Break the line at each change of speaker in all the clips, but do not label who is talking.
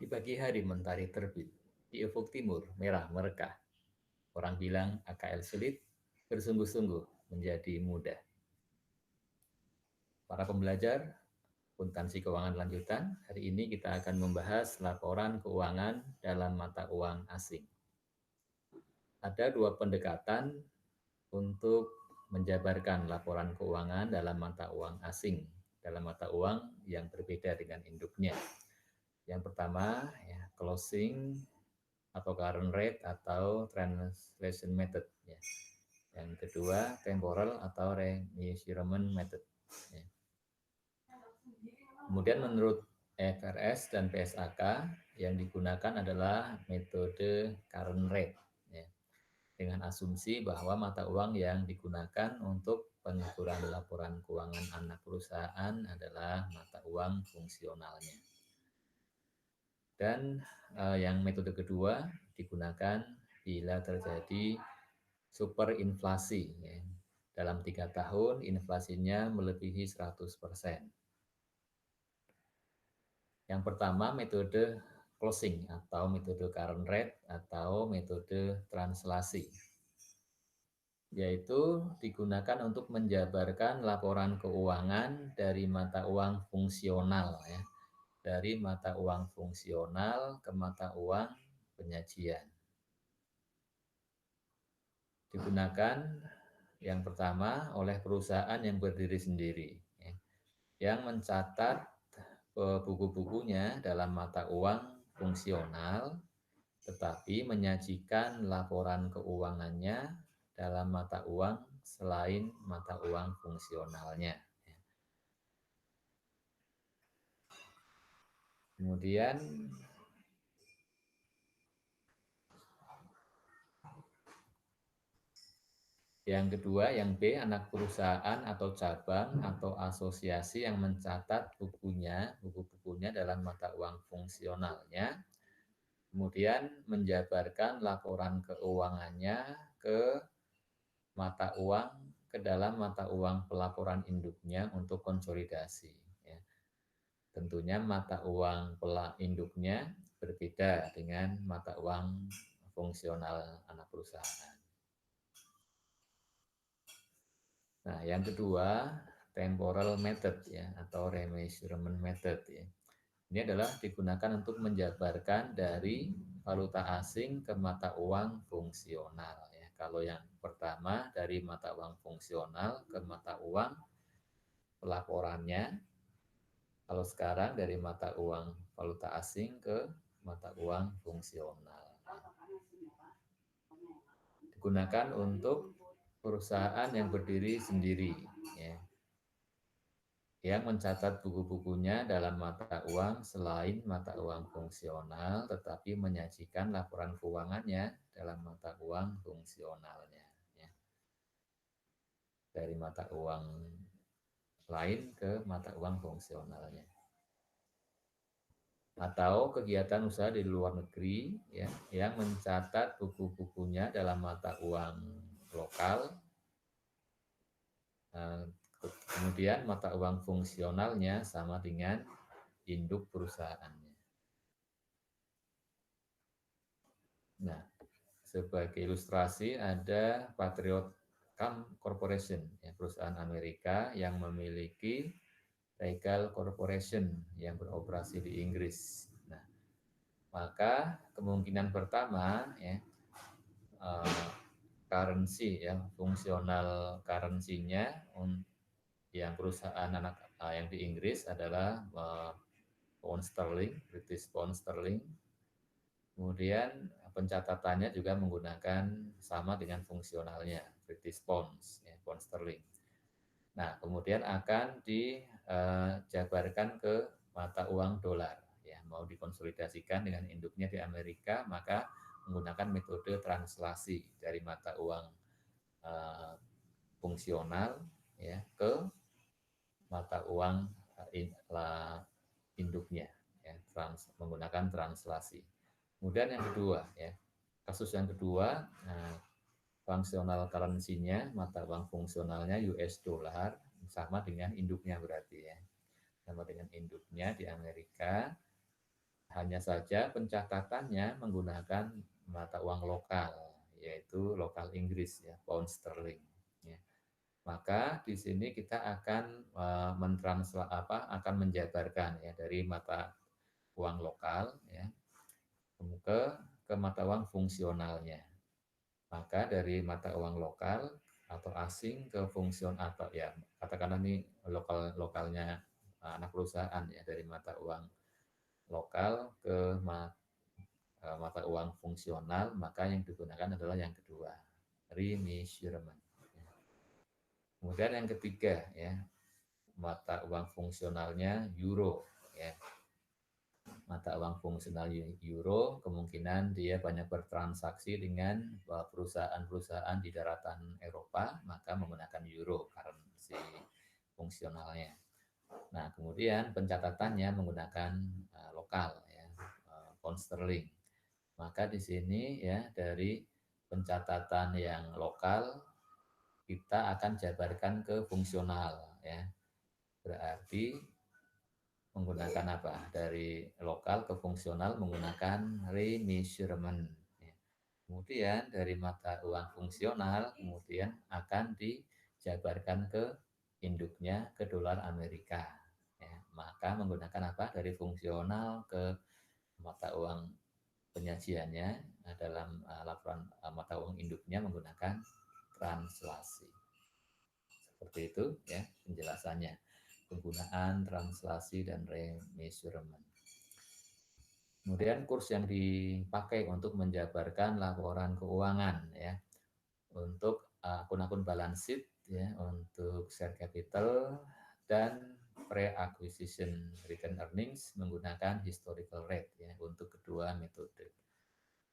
Di pagi hari mentari terbit, di ufuk timur merah merekah. Orang bilang AKL sulit, bersungguh-sungguh menjadi mudah. Para pembelajar, akuntansi keuangan lanjutan, hari ini kita akan membahas laporan keuangan dalam mata uang asing. Ada dua pendekatan untuk menjabarkan laporan keuangan dalam mata uang asing, dalam mata uang yang berbeda dengan induknya. Yang pertama, ya, closing atau current rate atau translation method. Ya. Yang kedua, temporal atau remeasurement method. Ya. Kemudian menurut IFRS dan PSAK yang digunakan adalah metode current rate. Ya. Dengan asumsi bahwa mata uang yang digunakan untuk pengukuran laporan keuangan anak perusahaan adalah mata uang fungsionalnya. Dan yang metode kedua digunakan bila terjadi superinflasi. Ya. Dalam 3 tahun inflasinya melebihi 100%. Yang pertama metode closing atau metode current rate atau metode translasi. Yaitu digunakan untuk menjabarkan laporan keuangan dari mata uang fungsional. Ya. Dari mata uang fungsional ke mata uang penyajian. Digunakan yang pertama oleh perusahaan yang berdiri sendiri, ya, yang mencatat buku-bukunya dalam mata uang fungsional, tetapi menyajikan laporan keuangannya dalam mata uang selain mata uang fungsionalnya. Kemudian yang kedua, yang B, anak perusahaan atau cabang atau asosiasi yang mencatat buku-bukunya dalam mata uang fungsionalnya, kemudian menjabarkan laporan keuangannya ke mata uang, ke dalam mata uang pelaporan induknya untuk konsolidasi. Ya. Tentunya mata uang induknya berbeda dengan mata uang fungsional anak perusahaan. Nah, yang kedua, temporal method ya atau remeasurement method ya. Ini adalah digunakan untuk menjabarkan dari valuta asing ke mata uang fungsional ya. Kalau yang pertama dari mata uang fungsional ke mata uang pelaporannya. Kalau sekarang dari mata uang valuta asing ke mata uang fungsional. Digunakan untuk perusahaan yang berdiri sendiri ya, yang mencatat buku-bukunya dalam mata uang selain mata uang fungsional, tetapi menyajikan laporan keuangannya dalam mata uang fungsionalnya. Ya. Dari mata uang lain ke mata uang fungsionalnya. Atau kegiatan usaha di luar negeri ya, yang mencatat buku-bukunya dalam mata uang lokal, kemudian mata uang fungsionalnya sama dengan induk perusahaannya. Nah, sebagai ilustrasi ada Patriot Corporation, ya, perusahaan Amerika yang memiliki Regal Corporation yang beroperasi di Inggris. Nah, maka kemungkinan pertama ya, currency ya, fungsional currency-nya yang perusahaan anak yang di Inggris adalah pound sterling, British pound sterling. Kemudian pencatatannya juga menggunakan sama dengan fungsionalnya, British pounds, ya, pound sterling. Nah, kemudian akan dijabarkan ke mata uang dolar. Ya, mau dikonsolidasikan dengan induknya di Amerika, maka menggunakan metode translasi dari mata uang fungsional ya ke mata uang induknya, ya, menggunakan translasi. Kemudian yang kedua, ya, kasus yang kedua, nah, fungsional currency-nya, mata uang fungsionalnya US dollar, sama dengan induknya berarti ya, sama dengan induknya di Amerika. Hanya saja pencatatannya menggunakan mata uang lokal, yaitu lokal Inggris ya, pound sterling. Ya. Maka di sini kita akan akan menjabarkan ya dari mata uang lokal ya ke mata uang fungsionalnya. Maka dari mata uang lokal atau asing ke fungsional atau ya katakanlah ini lokalnya anak perusahaan ya dari mata uang lokal ke mata uang fungsional, maka yang digunakan adalah yang kedua, remeasurement. Kemudian yang ketiga ya, mata uang fungsionalnya euro ya. Mata uang fungsional euro kemungkinan dia banyak bertransaksi dengan perusahaan-perusahaan di daratan Eropa, maka menggunakan euro currency fungsionalnya. Nah, kemudian pencatatannya menggunakan lokal ya, pound sterling. Maka di sini ya dari pencatatan yang lokal kita akan jabarkan ke fungsional ya. Berarti menggunakan apa? Dari lokal ke fungsional menggunakan remeasurement. Ya. Kemudian dari mata uang fungsional kemudian akan dijabarkan ke induknya ke dolar Amerika. Ya. Maka menggunakan apa? Dari fungsional ke mata uang penyajiannya dalam laporan mata uang induknya menggunakan translasi. Seperti itu ya penjelasannya. Penggunaan translasi dan remeasurement. Kemudian kurs yang dipakai untuk menjabarkan laporan keuangan ya. Untuk akun-akun balance sheet ya, untuk share capital dan pre-acquisition return earnings menggunakan historical rate ya untuk kedua metode.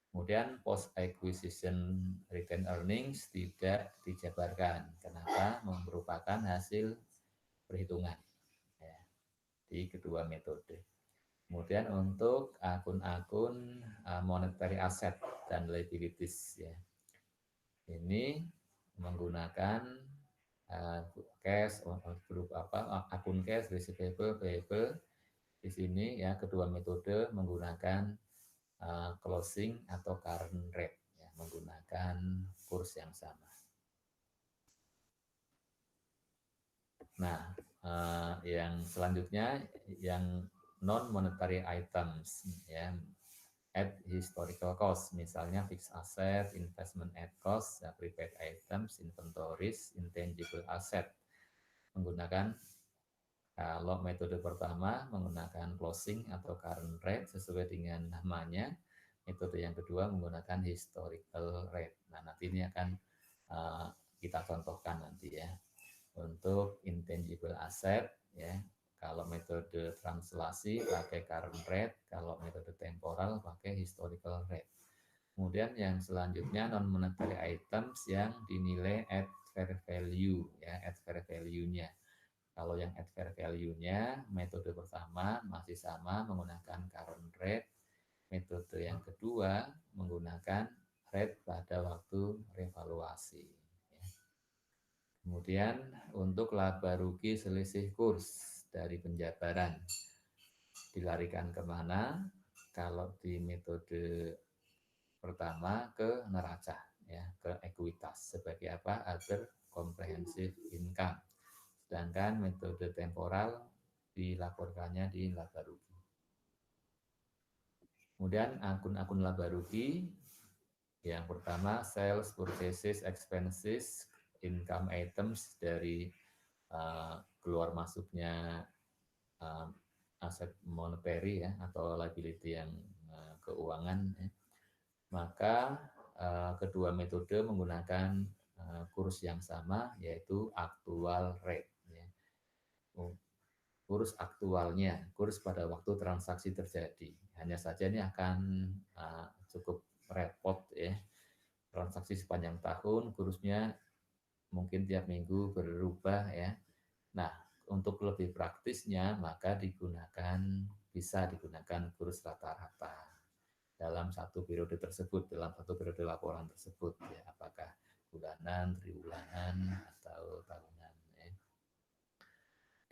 Kemudian post acquisition return earnings tidak dijabarkan. Kenapa? Merupakan hasil perhitungan ya, di kedua metode. Kemudian untuk akun-akun monetary asset dan liabilities ya. Ini menggunakan cash berupa akun cash, receivable, payable. Di sini ya kedua metode menggunakan closing atau current rate ya, menggunakan kurs yang sama. Nah, yang selanjutnya yang non monetary items ya at historical cost, misalnya fixed asset, investment at cost, prepaid items, inventories, intangible asset. Menggunakan kalau metode pertama menggunakan closing atau current rate sesuai dengan namanya, metode yang kedua menggunakan historical rate. Nah, nanti ini akan kita contohkan nanti ya. Untuk intangible asset ya, kalau metode translasi pakai current rate, kalau metode temporal pakai historical rate. Kemudian yang selanjutnya non monetary items yang dinilai at fair value ya, at fair value-nya. Kalau yang at fair value-nya metode pertama masih sama menggunakan current rate. Metode yang kedua menggunakan rate pada waktu revaluasi. Kemudian untuk laba rugi selisih kurs dari penjabaran dilarikan kemana? Kalau di metode pertama ke neraca, ya ke ekuitas sebagai apa? Other comprehensive income. Sedangkan metode temporal dilaporkannya di laba rugi. Kemudian akun-akun laba rugi yang pertama sales, purchases, expenses, income items dari keluar masuknya aset monetary ya atau liability yang keuangan ya. Maka kedua metode menggunakan kurs yang sama yaitu actual rate ya. Kurs aktualnya, kurs pada waktu transaksi terjadi. Hanya saja ini akan cukup repot ya. Transaksi sepanjang tahun kursnya mungkin tiap minggu berubah ya. Nah, untuk lebih praktisnya maka bisa digunakan kurs rata-rata dalam satu periode tersebut, dalam satu periode laporan tersebut ya, apakah bulanan, triwulanan atau tahunan ya.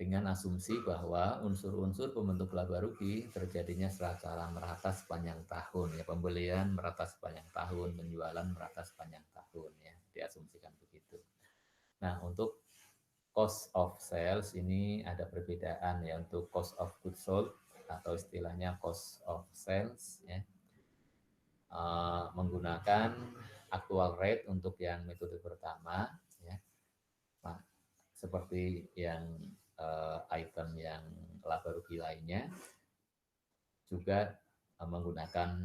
dengan asumsi bahwa unsur-unsur pembentuk laba rugi terjadinya secara merata sepanjang tahun, ya, pembelian merata sepanjang tahun, penjualan merata sepanjang tahun, ya, diasumsikan begitu. Nah, untuk cost of sales ini ada perbedaan, ya. Untuk cost of goods sold atau istilahnya cost of sales, ya, menggunakan actual rate untuk yang metode pertama, ya. Nah, seperti yang item yang laba rugi lainnya juga menggunakan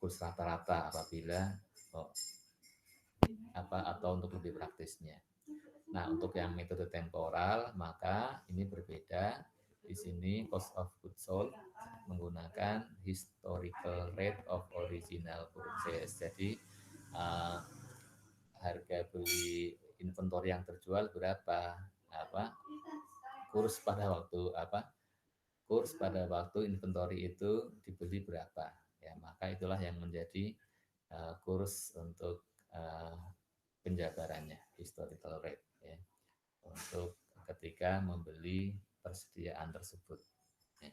kurs rata-rata apabila oh, atau untuk lebih praktisnya. Nah, untuk yang metode temporal maka ini berbeda. Di sini cost of goods sold menggunakan historical rate of original purchase. Jadi harga beli inventory yang terjual berapa, kurs pada waktu inventory itu dibeli berapa, ya, maka itulah yang menjadi kurs untuk penjabarannya, historical rate, ya, untuk ketika membeli persediaan tersebut, ya.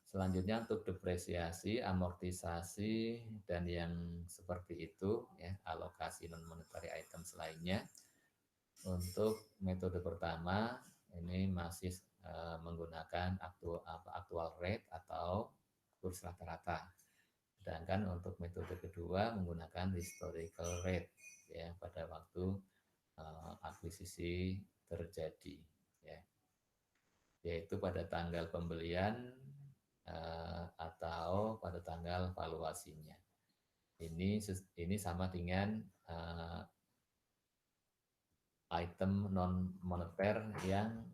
Selanjutnya untuk depresiasi, amortisasi, dan yang seperti itu, ya, alokasi non monetary items lainnya. Untuk metode pertama ini masih menggunakan actual rate atau kurs rata-rata. Sedangkan untuk metode kedua menggunakan historical rate, ya, pada waktu akuisisi terjadi, ya, yaitu pada tanggal pembelian atau pada tanggal valuasinya. Ini sama dengan item non moneter yang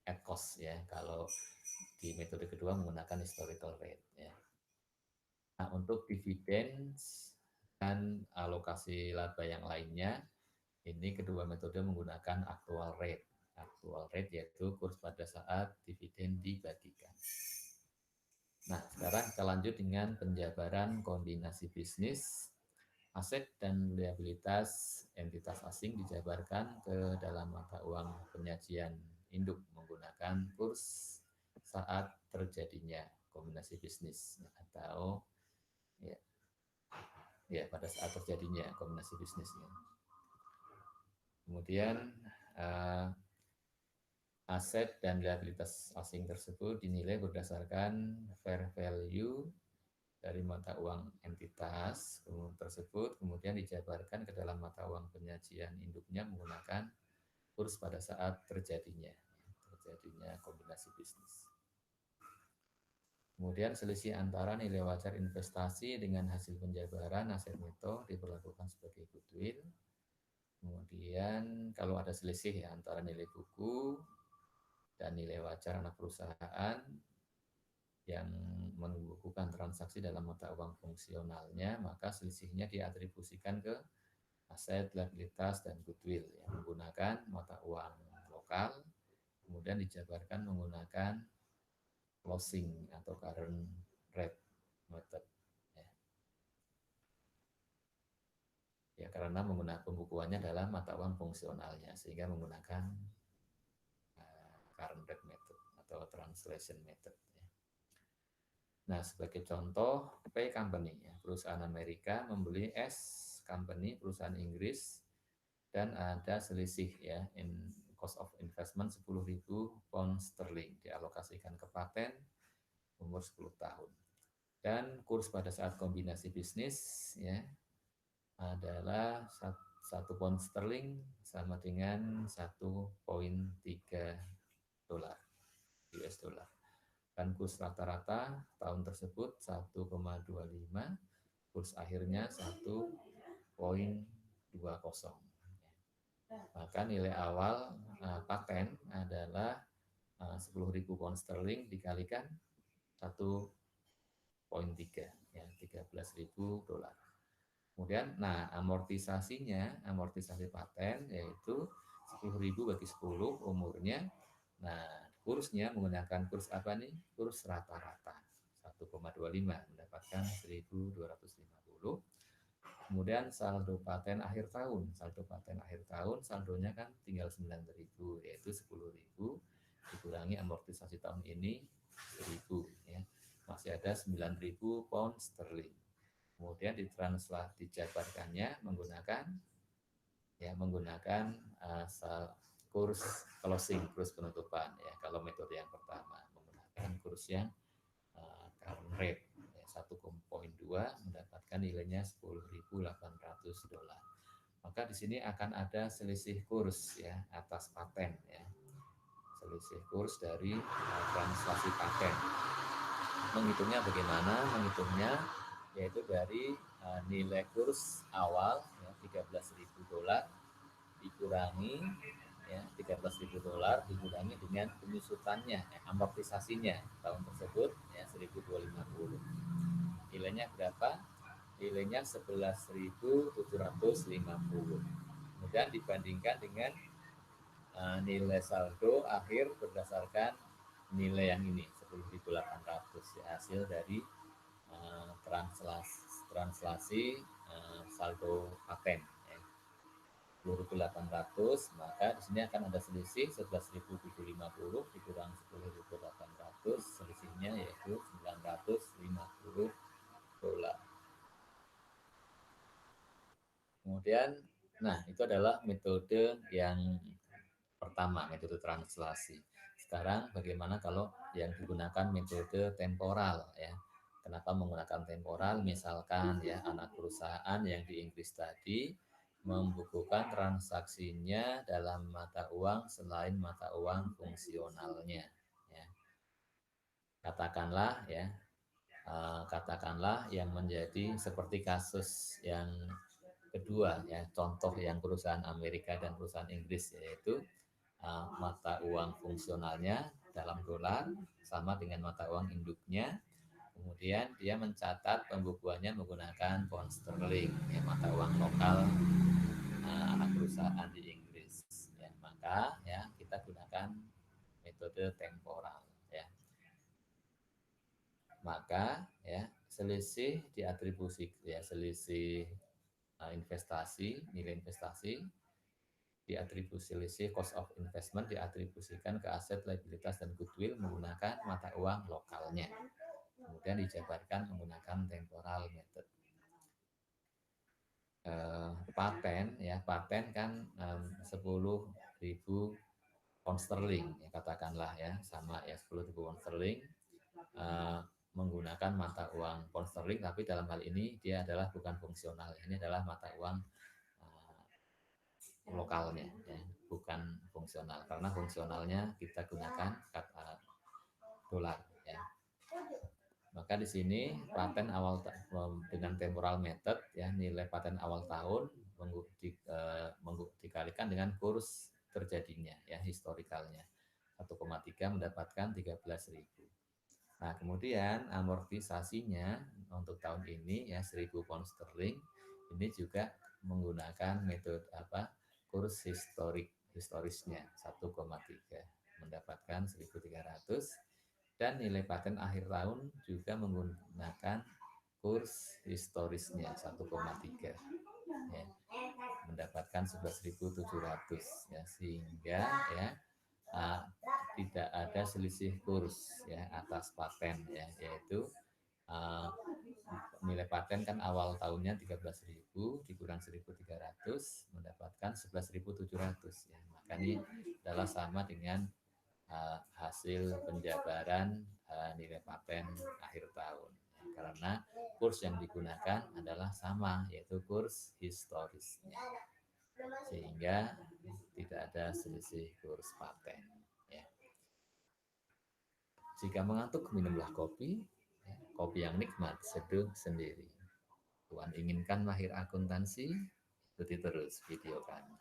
at cost, ya, kalau di metode kedua menggunakan historical rate, ya. Nah, untuk dividen dan alokasi laba yang lainnya ini kedua metode menggunakan actual rate. Actual rate yaitu kurs pada saat dividen dibagikan. Nah, sekarang kita lanjut dengan penjabaran kombinasi bisnis. Aset dan liabilitas entitas asing dijabarkan ke dalam mata uang penyajian induk menggunakan kurs saat terjadinya kombinasi bisnis, atau ya, ya pada saat terjadinya kombinasi bisnisnya. Kemudian aset dan liabilitas asing tersebut dinilai berdasarkan fair value dari mata uang entitas tersebut, kemudian dijabarkan ke dalam mata uang penyajian induknya menggunakan kurs pada saat terjadinya kombinasi bisnis. Kemudian selisih antara nilai wajar investasi dengan hasil penjabaran aset neto diperlakukan sebagai goodwill. Kemudian kalau ada selisih, ya, antara nilai buku dan nilai wajar anak perusahaan yang membukukan transaksi dalam mata uang fungsionalnya, maka selisihnya diatribusikan ke aset, liabilitas, dan goodwill, ya, menggunakan mata uang lokal, kemudian dijabarkan menggunakan closing atau current rate method, ya. Ya, karena menggunakan pembukuannya adalah mata uang fungsionalnya, sehingga menggunakan current rate method atau translation method. Nah, sebagai contoh, P Company, ya, perusahaan Amerika membeli S Company, perusahaan Inggris, dan ada selisih, ya, cost of investment 10.000 pound sterling dialokasikan ke paten umur 10 tahun. Dan kurs pada saat kombinasi bisnis, ya, adalah 1 pound sterling sama dengan 1,3 dolar US dollar. Dan kurs rata-rata tahun tersebut 1,25, kurs akhirnya 1,20. Maka nilai awal paten adalah 10.000 pound sterling dikalikan 1,3, ya, 13.000 dolar. Kemudian, amortisasi paten yaitu 10.000 bagi 10 umurnya. Nah, kursnya menggunakan kurs apa nih? Kurs rata-rata 1,25 mendapatkan 1.250. Kemudian saldo paten akhir tahun. Saldonya kan tinggal 9.000, yaitu 10.000 dikurangi amortisasi tahun ini 1.000 ya. Masih ada 9.000 pound sterling. Kemudian dijabarkannya menggunakan kurs closing, kurs penutupan ya. Kalau metode yang pertama menggunakan kurs yang current rate ya, 1,2 mendapatkan nilainya 10.800 dolar. Maka di sini akan ada selisih kurs ya atas paten ya. Selisih kurs dari transaksi paten. Menghitungnya bagaimana? Menghitungnya yaitu dari nilai kurs awal ya, 13.000 dolar dikurangi ya, 13.000 dolar dikurangi dengan penyusutannya ya, amortisasinya tahun tersebut ya 1.250. Nilainya berapa? Nilainya 11.750. Kemudian dibandingkan dengan nilai saldo akhir berdasarkan nilai yang ini 10.800 ya, hasil dari translasi saldo paten ya. 10.800, maka di sini akan ada selisih 11.750 dikurang 10.800, selisihnya yaitu 950 dolar. Kemudian, nah itu adalah metode yang pertama, metode translasi. Sekarang bagaimana kalau yang digunakan metode temporal ya? Kenapa menggunakan temporal? Misalkan ya anak perusahaan yang di Inggris tadi membukukan transaksinya dalam mata uang selain mata uang fungsionalnya. Ya. Katakanlah yang menjadi seperti kasus yang kedua ya, contoh yang perusahaan Amerika dan perusahaan Inggris, yaitu mata uang fungsionalnya dalam dolar sama dengan mata uang induknya. Kemudian dia mencatat pembukuannya menggunakan pound sterling, ya, mata uang lokal anak perusahaan di Inggris. Ya, maka ya kita gunakan metode temporal. Ya. Maka ya selisih diatribusi ya selisih investasi, nilai investasi diatribusi selisih cost of investment diatribusikan ke aset, liabilitas, dan goodwill menggunakan mata uang lokalnya. Kemudian dijabarkan menggunakan temporal method. Paten kan 10.000 pound sterling ya, katakanlah ya sama ya 10.000 pound sterling menggunakan mata uang pound sterling, tapi dalam hal ini dia adalah bukan fungsional, ini adalah mata uang lokalnya ya, bukan fungsional, karena fungsionalnya kita gunakan dolar ya. Maka di sini paten awal dengan temporal method ya, nilai paten awal tahun dikalikan dengan kurs terjadinya ya, historikalnya 1,3 mendapatkan 13.000. Nah, kemudian amortisasinya untuk tahun ini ya 1.000 pound sterling ini juga menggunakan metode kurs historisnya 1,3 mendapatkan 1.300, dan nilai paten akhir tahun juga menggunakan kurs historisnya 1,3 ya, mendapatkan 11.700 ya, sehingga ya tidak ada selisih kurs ya atas paten ya, yaitu nilai paten kan awal tahunnya 13.000 dikurang 1.300 mendapatkan 11.700 ya. Maka ini adalah sama dengan hasil penjabaran nilai paten akhir tahun ya, karena kurs yang digunakan adalah sama, yaitu kurs historisnya, sehingga tidak ada selisih kurs paten ya. Jika mengantuk, minumlah kopi, ya, kopi yang nikmat seduh sendiri. Tuhan inginkan mahir akuntansi, ikuti terus video kami.